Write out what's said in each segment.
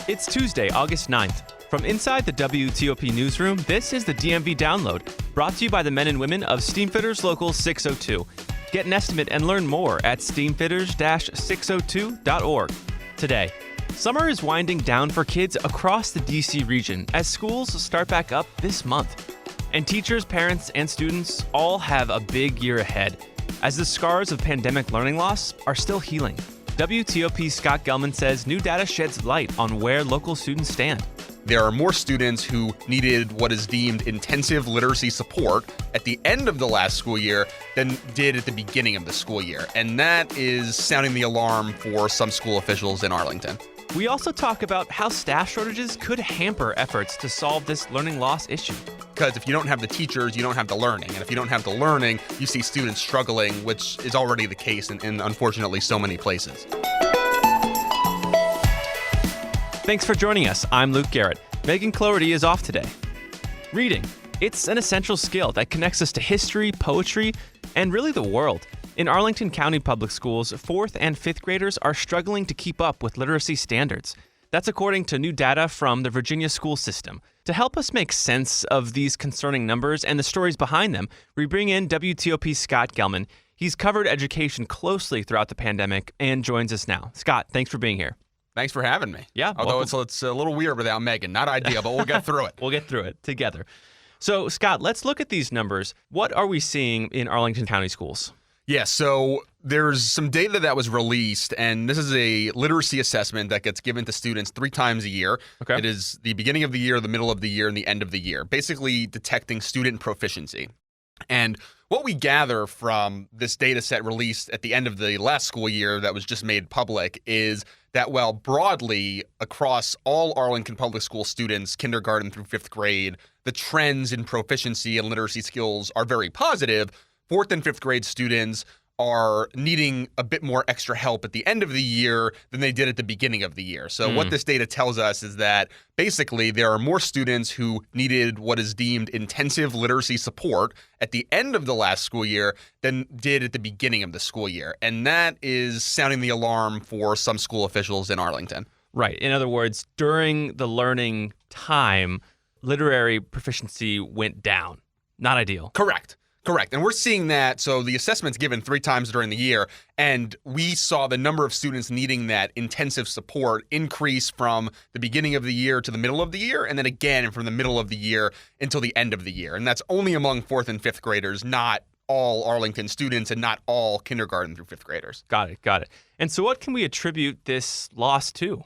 It's Tuesday, August 9th. From inside the WTOP newsroom, this is the DMV Download, brought to you by the men and women of Steamfitters Local 602. Get an estimate and learn more at steamfitters-602.org. Today, summer is winding down for kids across the D.C. region as schools start back up this month. And teachers, parents, and students all have a big year ahead, as the scars of pandemic learning loss are still healing. WTOP's Scott Gelman says new data sheds light on where local students stand. There are more students who needed what is deemed intensive literacy support at the end of the last school year than did at the beginning of the school year. And that is sounding the alarm for some school officials in Arlington. We also talk about how staff shortages could hamper efforts to solve this learning loss issue. Because if you don't have the teachers, you don't have the learning. And if you don't have the learning, you see students struggling, which is already the case in unfortunately so many places. Thanks for joining us. I'm Luke Garrett. Megan Cloherty is off today. Reading. It's an essential skill that connects us to history, poetry, and really the world. In Arlington County Public Schools, 4th and 5th graders are struggling to keep up with literacy standards. That's according to new data from the Virginia school system. To help us make sense of these concerning numbers and the stories behind them, we bring in WTOP's Scott Gelman. He's covered education closely throughout the pandemic and joins us now. Scott, thanks for being here. Thanks for having me. Yeah. Although it's a little weird without Megan. Not ideal, but we'll get through it. We'll get through it together. So, Scott, let's look at these numbers. What are we seeing in Arlington County schools? Yeah, so there's some data that was released, and this is a literacy assessment that gets given to students 3 times a year. Okay. It is the beginning of the year, the middle of the year, and the end of the year, basically detecting student proficiency. And what we gather from this data set released at the end of the last school year that was just made public is that while broadly across all Arlington Public School students, kindergarten through 5th grade, the trends in proficiency and literacy skills are very positive, 4th and 5th grade students are needing a bit more extra help at the end of the year than they did at the beginning of the year. So what this data tells us is that basically there are more students who needed what is deemed intensive literacy support at the end of the last school year than did at the beginning of the school year. And that is sounding the alarm for some school officials in Arlington. Right. In other words, during the learning time, literary proficiency went down. Not ideal. Correct. And we're seeing that. So the assessment's given 3 times during the year, and we saw the number of students needing that intensive support increase from the beginning of the year to the middle of the year, and then again from the middle of the year until the end of the year. And that's only among 4th and 5th graders, not all Arlington students and not all kindergarten through 5th graders. Got it. And so what can we attribute this loss to?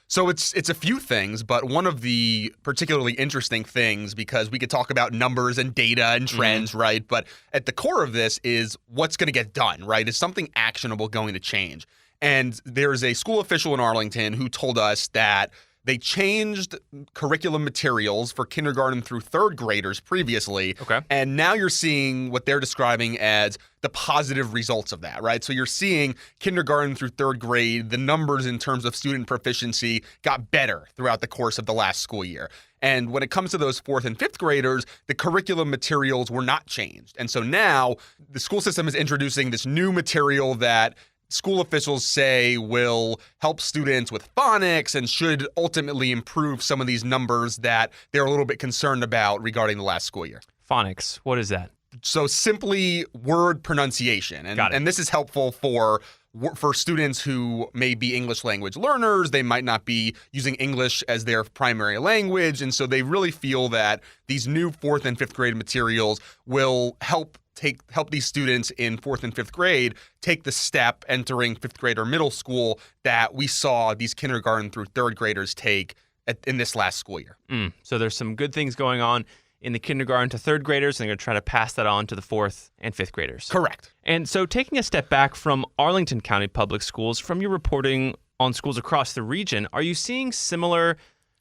So it's a few things, but one of the particularly interesting things, because we could talk about numbers and data and trends, right? But at the core of this is what's going to get done, right? Is something actionable going to change? And there's a school official in Arlington who told us that they changed curriculum materials for kindergarten through 3rd graders previously. Okay. And now you're seeing what they're describing as the positive results of that, right? So you're seeing kindergarten through 3rd grade, the numbers in terms of student proficiency got better throughout the course of the last school year. And when it comes to those 4th and 5th graders, the curriculum materials were not changed. And so now the school system is introducing this new material that school officials say will help students with phonics and should ultimately improve some of these numbers that they're a little bit concerned about regarding the last school year. Phonics, what is that? So simply word pronunciation. And this is helpful for students who may be English language learners. They might not be using English as their primary language. And so they really feel that these new 4th and 5th grade materials will help these students in 4th and 5th grade take the step entering 5th grade or middle school that we saw these kindergarten through 3rd graders take in this last school year. So there's some good things going on in the kindergarten to 3rd graders, and they're going to try to pass that on to the 4th and 5th graders. Correct. And so taking a step back from Arlington County Public Schools, from your reporting on schools across the region, are you seeing similar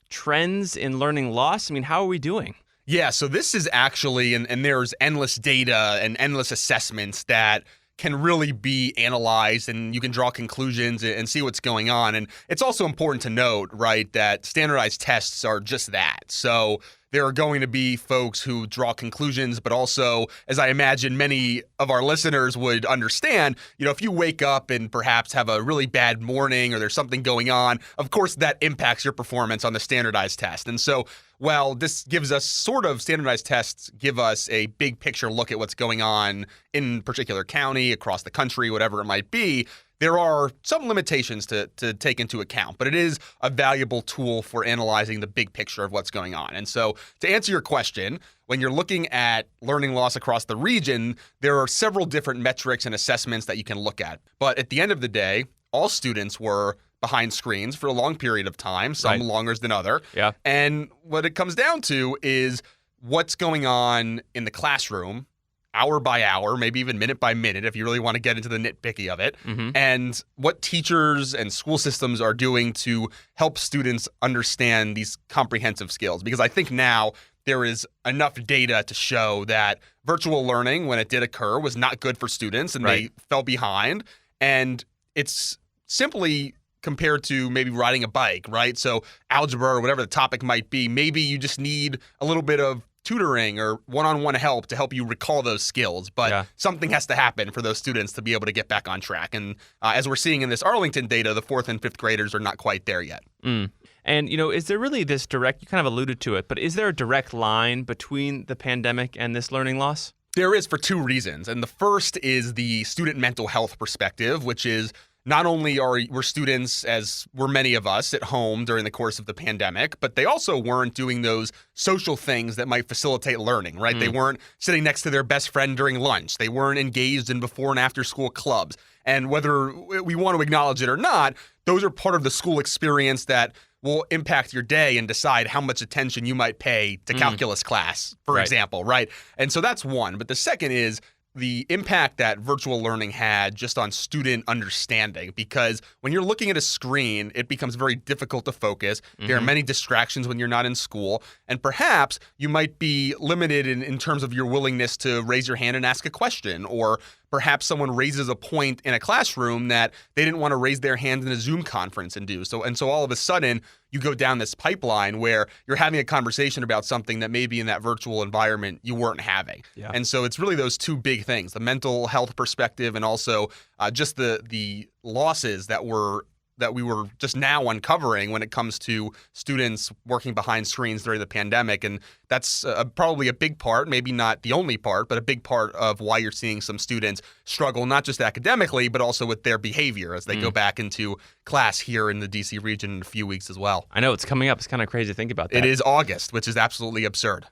trends in learning loss? I mean, how are we doing? Yeah, so this is actually, and there's endless data and endless assessments that can really be analyzed, and you can draw conclusions and see what's going on. And it's also important to note, right, that standardized tests are just that. So there are going to be folks who draw conclusions, but also, as I imagine many of our listeners would understand, if you wake up and perhaps have a really bad morning or there's something going on, of course that impacts your performance on the standardized test. And so while this gives us standardized tests give us a big picture look at what's going on in a particular county, across the country, whatever it might be, there are some limitations to take into account, but it is a valuable tool for analyzing the big picture of what's going on. And so to answer your question, when you're looking at learning loss across the region, there are several different metrics and assessments that you can look at. But at the end of the day, all students were behind screens for a long period of time, some longer than other. Yeah. And what it comes down to is what's going on in the classroom hour by hour, maybe even minute by minute, if you really want to get into the nitpicky of it, and what teachers and school systems are doing to help students understand these comprehensive skills. Because I think now there is enough data to show that virtual learning, when it did occur, was not good for students and they fell behind. And it's simply compared to maybe riding a bike, right? So algebra or whatever the topic might be, maybe you just need a little bit of tutoring or one-on-one help to help you recall those skills. But something has to happen for those students to be able to get back on track. And as we're seeing in this Arlington data, the 4th and 5th graders are not quite there yet. And, is there really this direct, you kind of alluded to it, but is there a direct line between the pandemic and this learning loss? There is, for two reasons. And the first is the student mental health perspective, which is not only were students, as were many of us, at home during the course of the pandemic, but they also weren't doing those social things that might facilitate learning, right? They weren't sitting next to their best friend during lunch. They weren't engaged in before and after school clubs. And whether we want to acknowledge it or not, those are part of the school experience that will impact your day and decide how much attention you might pay to calculus class, for example, right? And so that's one. But the second is the impact that virtual learning had just on student understanding, because when you're looking at a screen, it becomes very difficult to focus. There are many distractions when you're not in school, and perhaps you might be limited in terms of your willingness to raise your hand and ask a question, or perhaps someone raises a point in a classroom that they didn't want to raise their hand in a Zoom conference and do. So all of a sudden, you go down this pipeline where you're having a conversation about something that maybe in that virtual environment you weren't having. Yeah. And so it's really those two big things, the mental health perspective and also just the losses that we were just now uncovering when it comes to students working behind screens during the pandemic. And that's probably a big part, maybe not the only part, but a big part of why you're seeing some students struggle, not just academically, but also with their behavior as they go back into class here in the DC region in a few weeks as well. I know, it's coming up. It's kind of crazy to think about that. It is August, which is absolutely absurd.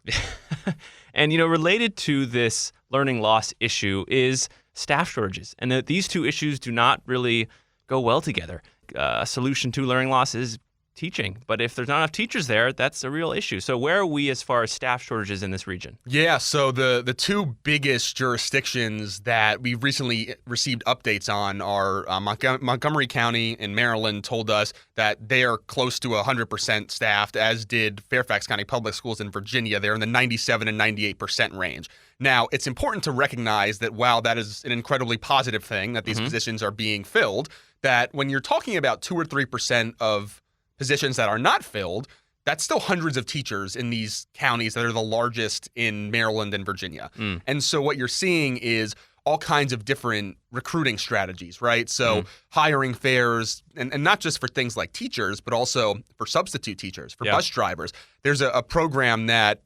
And, related to this learning loss issue is staff shortages. And these two issues do not really go well together. A solution to learning loss is teaching. But if there's not enough teachers there, that's a real issue. So where are we as far as staff shortages in this region? Yeah, so the two biggest jurisdictions that we've recently received updates on are Montgomery County in Maryland told us that they are close to 100% staffed, as did Fairfax County Public Schools in Virginia. They're in the 97 and 98% range. Now, it's important to recognize that while that is an incredibly positive thing that these positions are being filled, that when you're talking about 2 or 3% of positions that are not filled, that's still hundreds of teachers in these counties that are the largest in Maryland and Virginia. And so what you're seeing is all kinds of different recruiting strategies, right? So hiring fairs, and not just for things like teachers, but also for substitute teachers, for bus drivers. There's a program that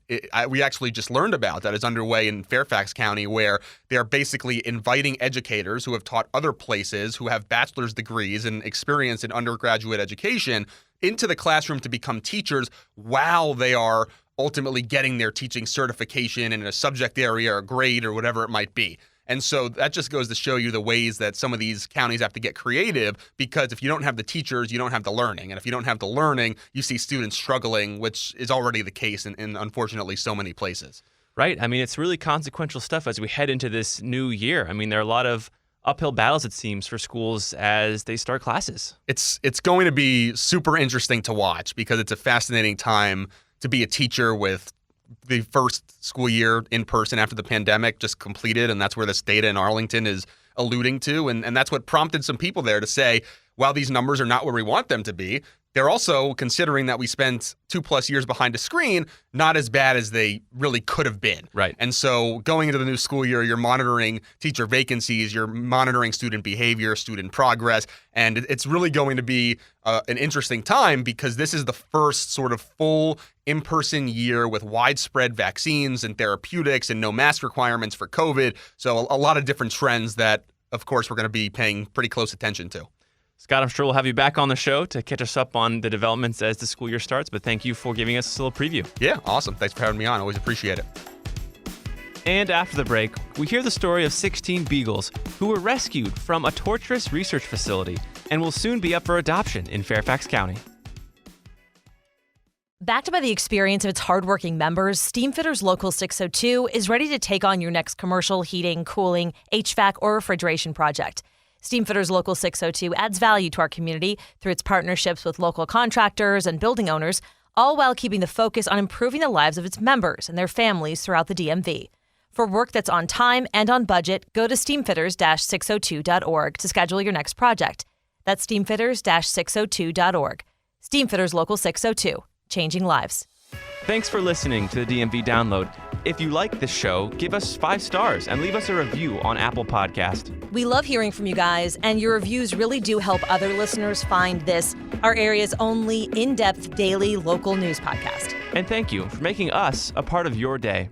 we actually just learned about that is underway in Fairfax County, where they're basically inviting educators who have taught other places, who have bachelor's degrees and experience in undergraduate education, into the classroom to become teachers while they are ultimately getting their teaching certification in a subject area or grade or whatever it might be. And so that just goes to show you the ways that some of these counties have to get creative, because if you don't have the teachers, you don't have the learning. And if you don't have the learning, you see students struggling, which is already the case in unfortunately so many places. Right. I mean, it's really consequential stuff as we head into this new year. I mean, there are a lot of uphill battles, it seems, for schools as they start classes. It's going to be super interesting to watch, because it's a fascinating time to be a teacher with the first school year in person after the pandemic just completed, and that's where this data in Arlington is alluding to. And that's what prompted some people there to say, while these numbers are not where we want them to be, they're also considering that we spent 2+ years behind a screen, not as bad as they really could have been. Right. And so going into the new school year, you're monitoring teacher vacancies, you're monitoring student behavior, student progress, and it's really going to be an interesting time because this is the first sort of full in-person year with widespread vaccines and therapeutics and no mask requirements for COVID. So a lot of different trends that, of course, we're going to be paying pretty close attention to. Scott, I'm sure we'll have you back on the show to catch us up on the developments as the school year starts, but thank you for giving us a little preview. Yeah, awesome. Thanks for having me on. Always appreciate it. And after the break, we hear the story of 16 beagles who were rescued from a torturous research facility and will soon be up for adoption in Fairfax County. Backed by the experience of its hardworking members, Steamfitters Local 602 is ready to take on your next commercial heating, cooling, HVAC, or refrigeration project. Steamfitters Local 602 adds value to our community through its partnerships with local contractors and building owners, all while keeping the focus on improving the lives of its members and their families throughout the DMV. For work that's on time and on budget, go to steamfitters-602.org to schedule your next project. That's steamfitters-602.org. Steamfitters Local 602, changing lives. Thanks for listening to the DMV Download. If you like this show, give us 5 stars and leave us a review on Apple Podcast. We love hearing from you guys, and your reviews really do help other listeners find this, our area's only in-depth daily local news podcast. And thank you for making us a part of your day.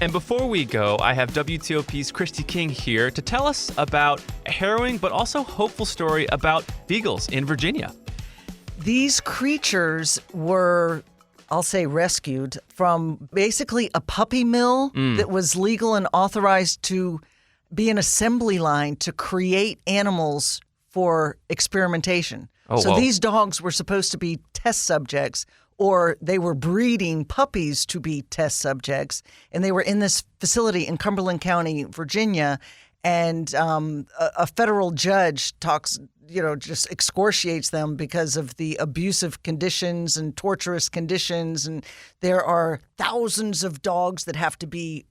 And before we go, I have WTOP's Christy King here to tell us about a harrowing but also hopeful story about beagles in Virginia. These creatures were, I'll say, rescued from basically a puppy mill that was legal and authorized to be an assembly line to create animals for experimentation. So these dogs were supposed to be test subjects, or they were breeding puppies to be test subjects. And they were in this facility in Cumberland County, Virginia. And a federal judge just excoriates them because of the abusive conditions and torturous conditions. And there are thousands of dogs that have to be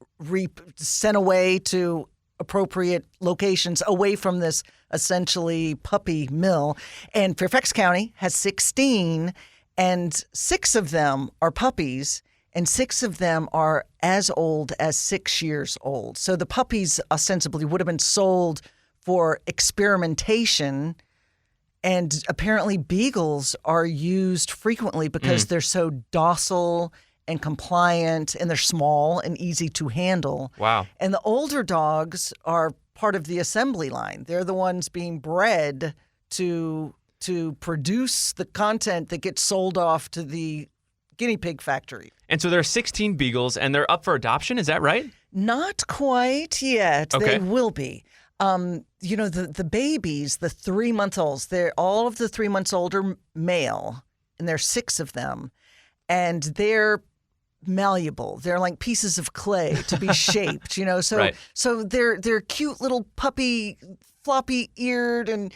sent away to appropriate locations away from this essentially puppy mill. And Fairfax County has 16, and 6 of them are puppies. And 6 of them are as old as 6 years old. So the puppies ostensibly would have been sold for experimentation. And apparently beagles are used frequently because they're so docile and compliant, and they're small and easy to handle. Wow. And the older dogs are part of the assembly line. They're the ones being bred to produce the content that gets sold off to the guinea pig factory. And so there are 16 beagles, and they're up for adoption. Is that right? Not quite yet. Okay. They will be. The babies, the 3-month-olds, they're all of the 3 months old are male, and there's 6 of them, and they're malleable. They're like pieces of clay to be shaped. So Right. so they're cute little puppy, floppy-eared and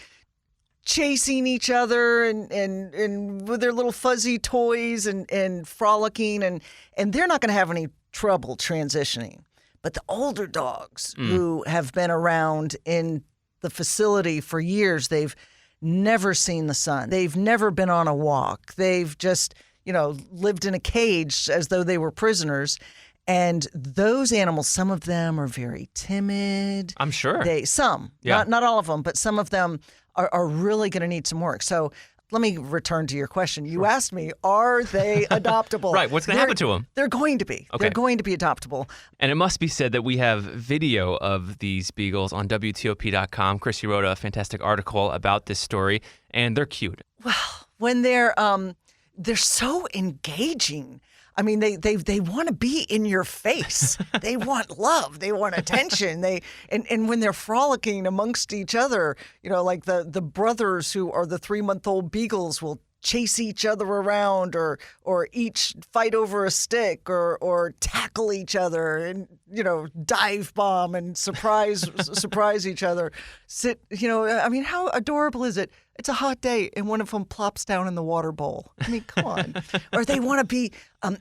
chasing each other and with their little fuzzy toys and frolicking, and they're not going to have any trouble transitioning. But the older dogs who have been around in the facility for years, they've never seen the sun. They've never been on a walk. They've just, lived in a cage as though they were prisoners. And those animals, some of them are very timid. I'm sure. Not all of them, but some of them are really going to need some work. So let me return to your question. You asked me, are they adoptable? Right. What's going to happen to them? They're going to be. Okay. They're going to be adoptable. And it must be said that we have video of these beagles on WTOP.com. Chrissy wrote a fantastic article about this story, and they're cute. Well, when they're so engaging. I mean, they want to be in your face. They want love. They want attention. And when they're frolicking amongst each other, like the brothers who are the 3-month-old beagles will chase each other around or each fight over a stick or tackle each other and, dive bomb and surprise each other. How adorable is it? It's a hot day and one of them plops down in the water bowl. I mean, come on. Or they want to be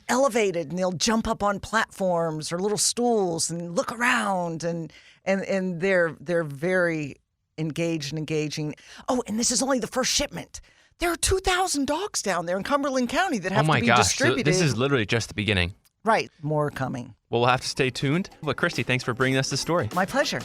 elevated and they'll jump up on platforms or little stools and look around and they're very engaged and engaging. Oh, and this is only the first shipment. There are 2,000 dogs down there in Cumberland County that have to be distributed. So this is literally just the beginning. Right. More coming. Well, we'll have to stay tuned. But Christy, thanks for bringing us the story. My pleasure.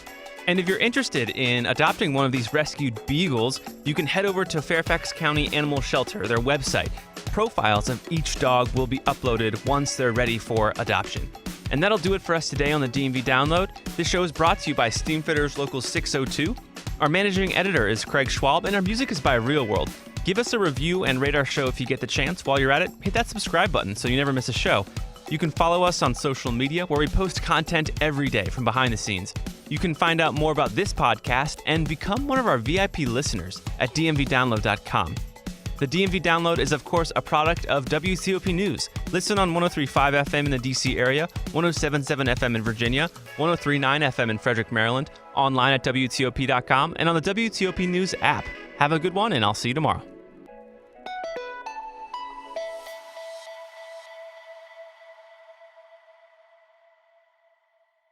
And if you're interested in adopting one of these rescued beagles, you can head over to Fairfax County Animal Shelter, their website. Profiles of each dog will be uploaded once they're ready for adoption. And that'll do it for us today on the DMV Download. This show is brought to you by Steamfitters Local 602. Our managing editor is Craig Schwab, and our music is by Real World. Give us a review and rate our show if you get the chance. While you're at it, hit that subscribe button so you never miss a show. You can follow us on social media where we post content every day from behind the scenes. You can find out more about this podcast and become one of our VIP listeners at dmvdownload.com. The DMV Download is, of course, a product of WTOP News. Listen on 103.5 FM in the D.C. area, 107.7 FM in Virginia, 103.9 FM in Frederick, Maryland, online at WTOP.com, and on the WTOP News app. Have a good one, and I'll see you tomorrow.